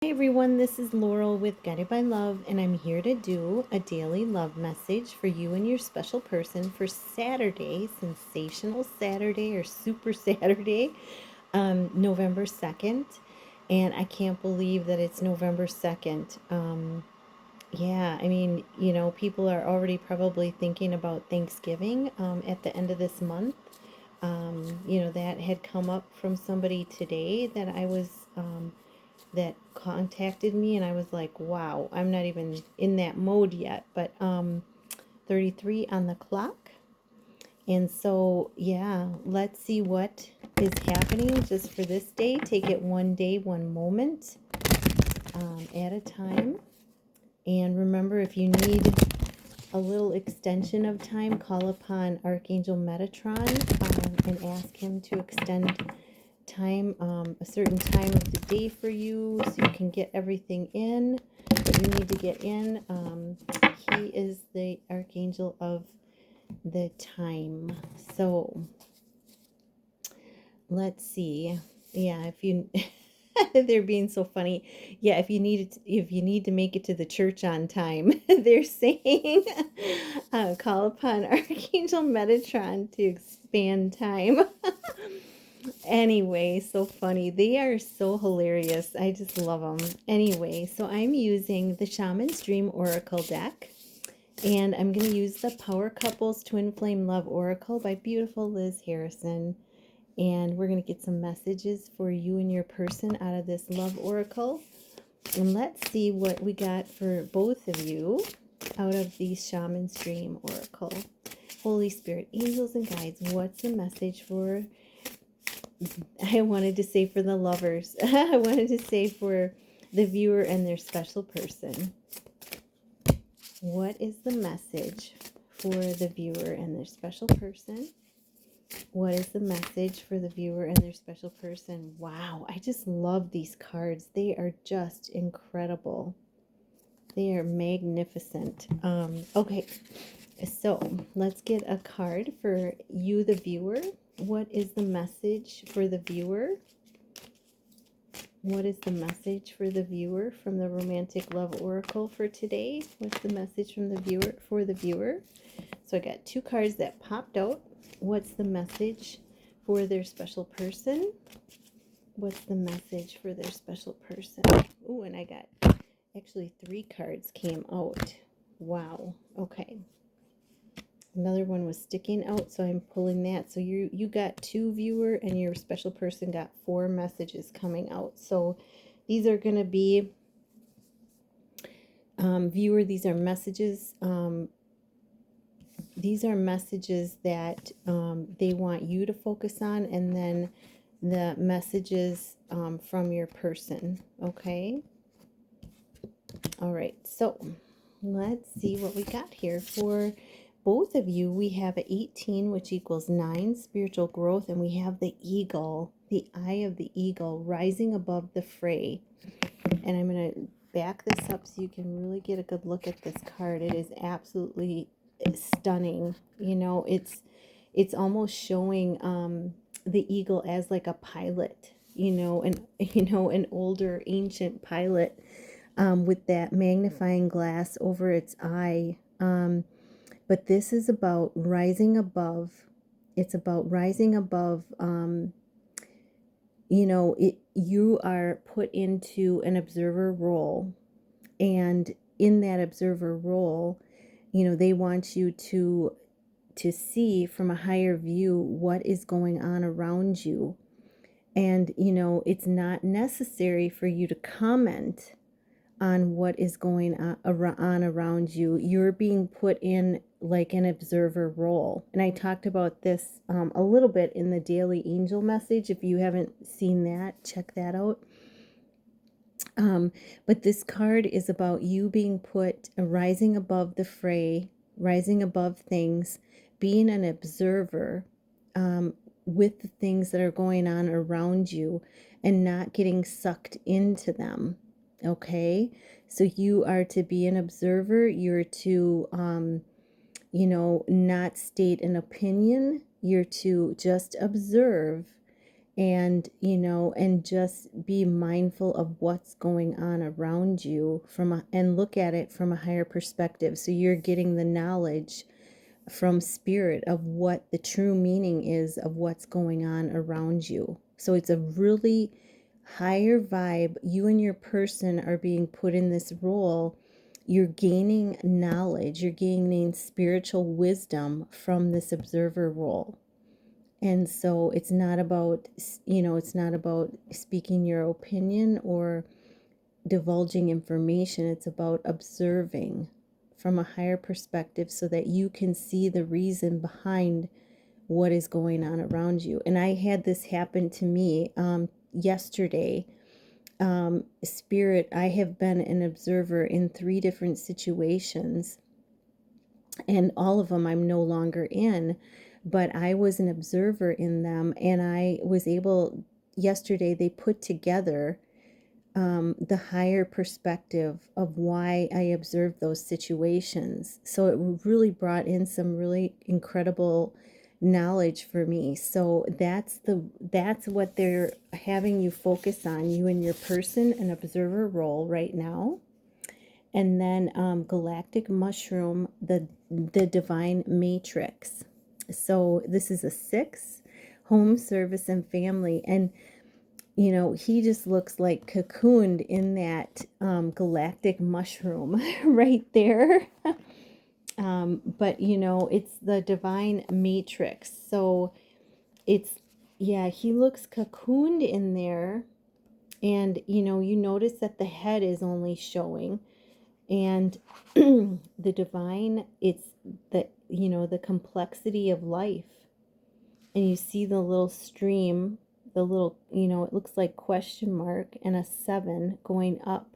Hey everyone, this is Laurel with Guided by Love, and I'm here to do a daily love message for you and your special person for Saturday, Sensational Saturday or Super Saturday, November 2nd. And I can't believe that it's November 2nd. Yeah, I mean, people are already probably thinking about Thanksgiving at the end of this month. That had come up from somebody today that that contacted me, and I was like, wow, I'm not even in that mode yet, but 33 on the clock. And so, yeah, let's see what is happening just for this day. Take it one day, one moment at a time. And remember, if you need a little extension of time, call upon Archangel Metatron and ask him to extend time, a certain time of the day for you so you can get everything in that you need to get in. He is the Archangel of the time. So let's see. Yeah, if you they're being so funny. Yeah, if you need to make it to the church on time, they're saying call upon Archangel Metatron to expand time. Anyway, so funny. They are so hilarious. I just love them. Anyway, so I'm using the Shaman's Dream Oracle deck. And I'm going to use the Power Couples Twin Flame Love Oracle by beautiful Liz Harrison. And we're going to get some messages for you and your person out of this Love Oracle. And let's see what we got for both of you out of the Shaman's Dream Oracle. Holy Spirit, angels and guides, what's the message for... I wanted to say for the lovers. I wanted to say for the viewer and their special person. What is the message for the viewer and their special person? What is the message for the viewer and their special person? Wow, I just love these cards. They are just incredible. They are magnificent. Okay, so let's get a card for you, the viewer. What is the message for the viewer? What is the message for the viewer from the Romantic Love Oracle for today? What's the message from the viewer for the viewer? So I got two cards that popped out. What's the message for their special person? What's the message for their special person? Oh, and I got actually three cards came out. Wow. Okay. Another one was sticking out, so I'm pulling that. So you got two, viewer, and your special person got four messages coming out. So these are going to be, viewer, these are messages. These are messages that they want you to focus on, and then the messages from your person. Okay? All right. So let's see what we got here for both of you. We have 18, which equals 9, spiritual growth, and we have the eagle, the eye of the eagle, rising above the fray. And I'm going to back this up so you can really get a good look at this card. It is absolutely stunning. It's almost showing the eagle as like a pilot, an older ancient pilot with that magnifying glass over its eye. But this is about rising above. It's about rising above. You are put into an observer role, and in that observer role, they want you to see from a higher view what is going on around you. And it's not necessary for you to comment on what is going on around you. You're being put in like an observer role. And I talked about this a little bit in the daily angel message. If you haven't seen that, check that out. But this card is about you being put, rising above the fray, rising above things, being an observer with the things that are going on around you and not getting sucked into them. Okay, so you are to be an observer. You're to, not state an opinion. You're to just observe and and just be mindful of what's going on around you and look at it from a higher perspective, so you're getting the knowledge from spirit of what the true meaning is of what's going on around you. So it's a really higher vibe. You and your person are being put in this role. You're gaining knowledge, you're gaining spiritual wisdom from this observer role. And so it's not about, it's not about speaking your opinion or divulging information. It's about observing from a higher perspective so that you can see the reason behind what is going on around you. And I had this happen to me yesterday. Spirit, I have been an observer in 3 different situations, and all of them I'm no longer in, but I was an observer in them, and I was able, yesterday they put together the higher perspective of why I observed those situations. So it really brought in some really incredible knowledge for me. So that's what they're having you focus on, you and your person, an observer role right now. And then galactic mushroom, the divine matrix. So this is a 6, home, service, and family. And he just looks like cocooned in that galactic mushroom right there. But it's the divine matrix. So it's, yeah, he looks cocooned in there. And, you notice that the head is only showing. And the divine, it's the complexity of life. And you see the little stream, the little, it looks like question mark and a 7 going up.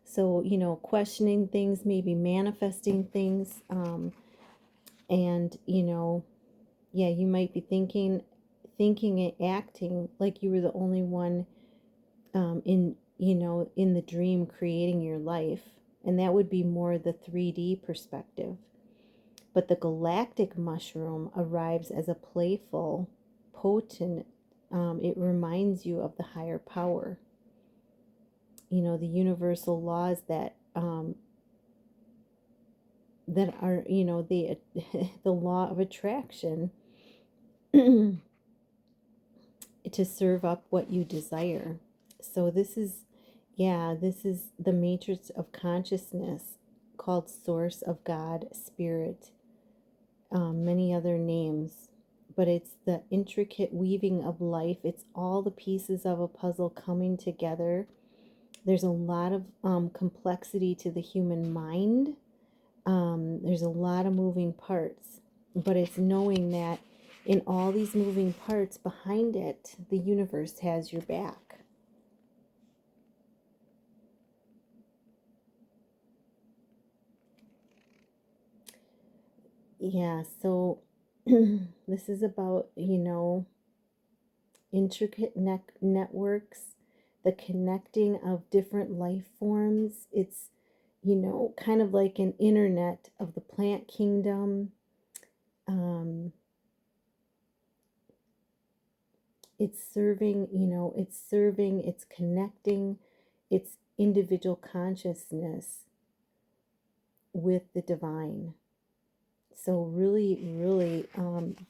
So, questioning things, maybe manifesting things. And, yeah, you might be thinking and acting like you were the only one in the dream creating your life. And that would be more the 3D perspective. But the galactic mushroom arrives as a playful, potent, it reminds you of the higher power. The universal laws that are, the the law of attraction to serve up what you desire. So this is the matrix of consciousness, called source of God, spirit, many other names, but it's the intricate weaving of life. It's all the pieces of a puzzle coming together. There's a lot of complexity to the human mind. There's a lot of moving parts, but it's knowing that in all these moving parts behind it, the universe has your back. Yeah, so this is about, intricate networks, the connecting of different life forms. It's, kind of like an internet of the plant kingdom. Um, it's connecting its individual consciousness with the divine. So really, really,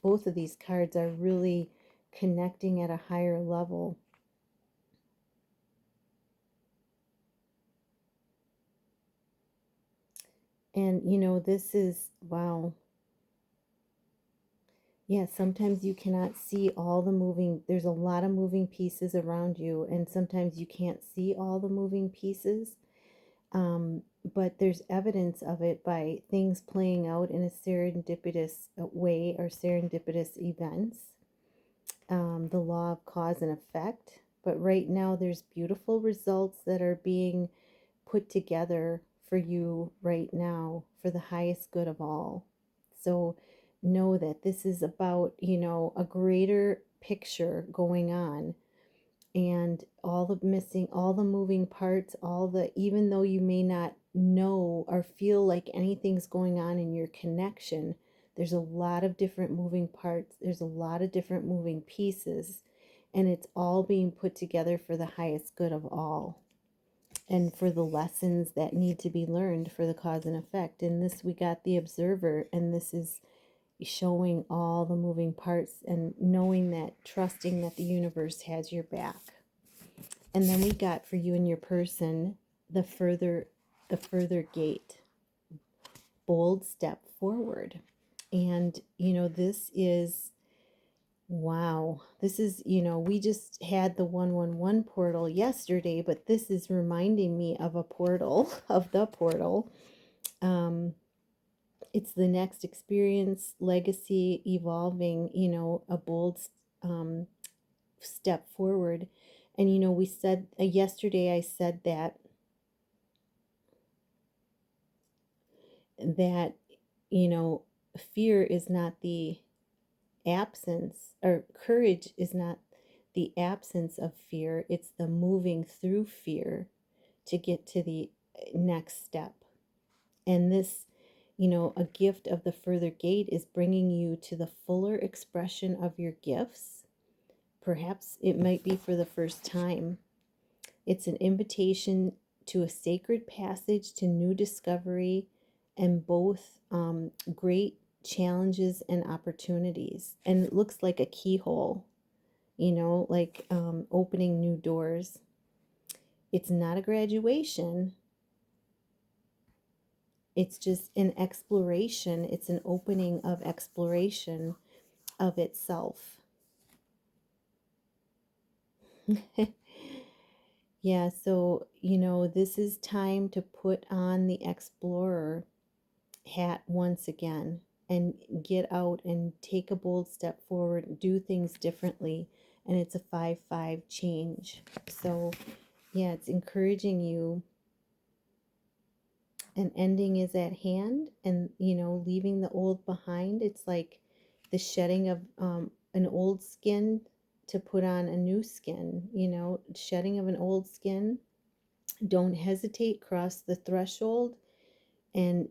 both of these cards are really connecting at a higher level. And, this is, wow. Yeah, sometimes you cannot see all the moving, there's a lot of moving pieces around you, and sometimes you can't see all the moving pieces. But there's evidence of it by things playing out in a serendipitous way, or serendipitous events. The law of cause and effect. But right now, there's beautiful results that are being put together for you right now for the highest good of all. So know that this is about, a greater picture going on, and all the moving parts, even though you may not know or feel like anything's going on in your connection, there's a lot of different moving parts, there's a lot of different moving pieces, and it's all being put together for the highest good of all, and for the lessons that need to be learned for the cause and effect. In this, we got the observer, and this is showing all the moving parts and knowing that, trusting that the universe has your back. And then we got for you and your person the further gate, bold step forward. And this is, wow, this is, we just had the 111 portal yesterday, but this is reminding me of a portal, of the portal. It's the next experience, legacy, evolving, a bold um, step forward. And, we said yesterday, I said that, you know, fear is not the absence, or courage is not the absence of fear, it's the moving through fear to get to the next step. And this, a gift of the further gate is bringing you to the fuller expression of your gifts. Perhaps it might be for the first time. It's an invitation to a sacred passage to new discovery, and both great challenges and opportunities. And it looks like a keyhole, like opening new doors. It's not a graduation, it's just an exploration. It's an opening of exploration of itself. Yeah, so, this is time to put on the explorer hat once again and get out and take a bold step forward, do things differently. And it's a 5-5 change. So, yeah, it's encouraging you. An ending is at hand, and, leaving the old behind. It's like the shedding of an old skin to put on a new skin, shedding of an old skin. Don't hesitate, cross the threshold, and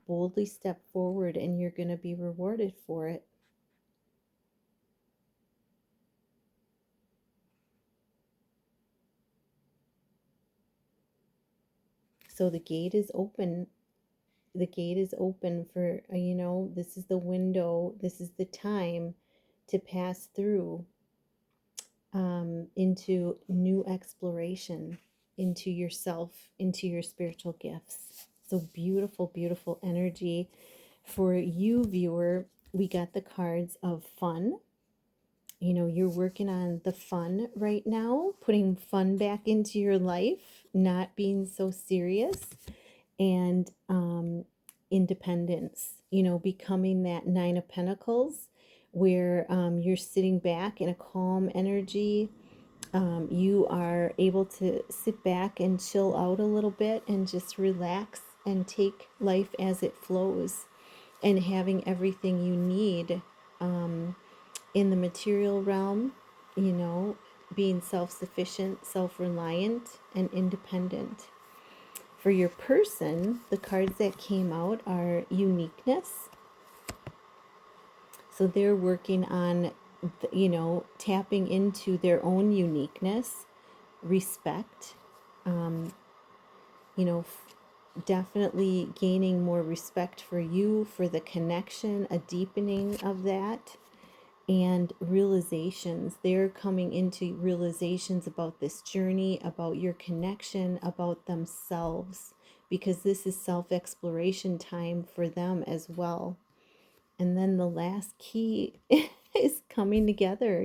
boldly step forward, and you're going to be rewarded for it. So the gate is open. The gate is open for, this is the window, this is the time to pass through into new exploration, into yourself, into your spiritual gifts. So beautiful, beautiful energy. For you, viewer, we got the cards of fun. You're working on the fun right now, putting fun back into your life, not being so serious, and independence, becoming that Nine of Pentacles, where you're sitting back in a calm energy. You are able to sit back and chill out a little bit and just relax and take life as it flows, and having everything you need in the material realm, being self-sufficient, self-reliant, and independent. For your person, the cards that came out are uniqueness. So they're working on, tapping into their own uniqueness, respect, you know, definitely gaining more respect for you, for the connection, a deepening of that, and realizations. They're coming into realizations about this journey, about your connection, about themselves, because this is self-exploration time for them as well. And then the last key is coming together,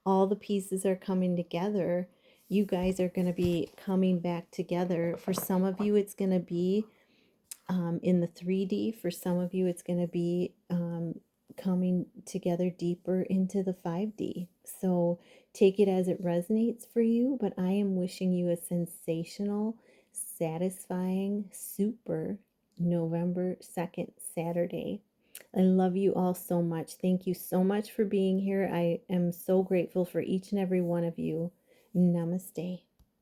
all the pieces are coming together. You guys are going to be coming back together. For some of you, it's going to be in the 3D. For some of you, it's going to be coming together deeper into the 5D. So take it as it resonates for you, but I am wishing you a sensational, satisfying, super November 2nd, Saturday. I love you all so much. Thank you so much for being here. I am so grateful for each and every one of you. Namaste.